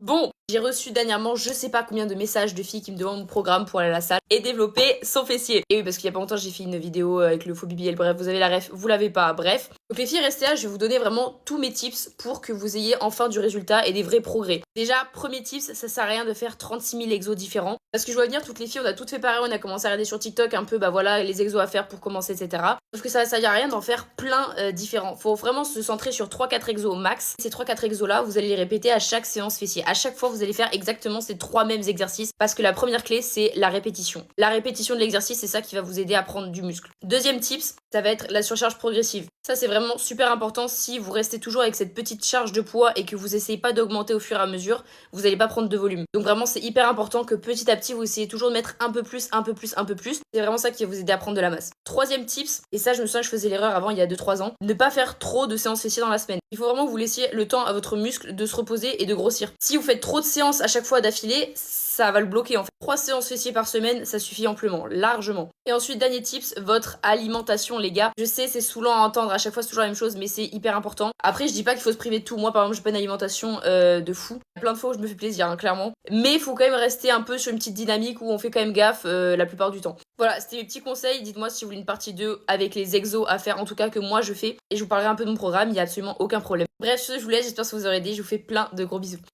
Bon, j'ai reçu dernièrement je sais pas combien de messages de filles qui me demandent mon programme pour aller à la salle et développer son fessier. Et oui, parce qu'il y a pas longtemps j'ai fait une vidéo avec le faux BBL, bref, vous avez la ref, vous l'avez pas, bref. Donc les filles, restez là, je vais vous donner vraiment tous mes tips pour que vous ayez enfin du résultat et des vrais progrès. Déjà, premier tips, ça sert à rien de faire 36 000 exos différents. Parce que je vois venir, toutes les filles, on a toutes fait pareil, on a commencé à regarder sur TikTok un peu, bah voilà, les exos à faire pour commencer, etc. Sauf que ça sert à rien d'en faire plein différents. Faut vraiment se centrer sur 3-4 exos au max. Ces 3-4 exos là, vous allez les répéter à chaque séance fessier. À chaque fois, vous allez faire exactement ces 3 mêmes exercices parce que la première clé, c'est la répétition. La répétition de l'exercice, c'est ça qui va vous aider à prendre du muscle. Deuxième tips, ça va être la surcharge progressive. Ça, c'est vraiment super important. Si vous restez toujours avec cette petite charge de poids et que vous essayez pas d'augmenter au fur et à mesure, vous n'allez pas prendre de volume. Donc vraiment, c'est hyper important que petit à petit, vous essayez toujours de mettre un peu plus, un peu plus, un peu plus. C'est vraiment ça qui va vous aider à prendre de la masse. Troisième tips, et ça, je me souviens que je faisais l'erreur avant il y a 2-3 ans, ne pas faire trop de séances fessiers dans la semaine. Il faut vraiment que vous laissiez le temps à votre muscle de se reposer et de grossir. Si vous faites trop de séances à chaque fois d'affilée, ça va le bloquer en fait. 3 séances fessiers par semaine, ça suffit amplement, largement. Et ensuite, dernier tips, votre alimentation, les gars. Je sais, c'est saoulant à entendre, à chaque fois c'est toujours la même chose, mais c'est hyper important. Après, je dis pas qu'il faut se priver de tout. Moi, par exemple, j'ai pas une alimentation de fou. Il y a plein de fois où je me fais plaisir, hein, clairement. Mais il faut quand même rester un peu sur une petite dynamique où on fait quand même gaffe la plupart du temps. Voilà, c'était mes petits conseils. Dites-moi si vous voulez une partie 2 avec les exos à faire, en tout cas que moi je fais. Et je vous parlerai un peu de mon programme, il y a absolument aucun problème. Bref, sur ce, je vous laisse, j'espère que ça vous aura aidé. Je vous fais plein de gros bisous.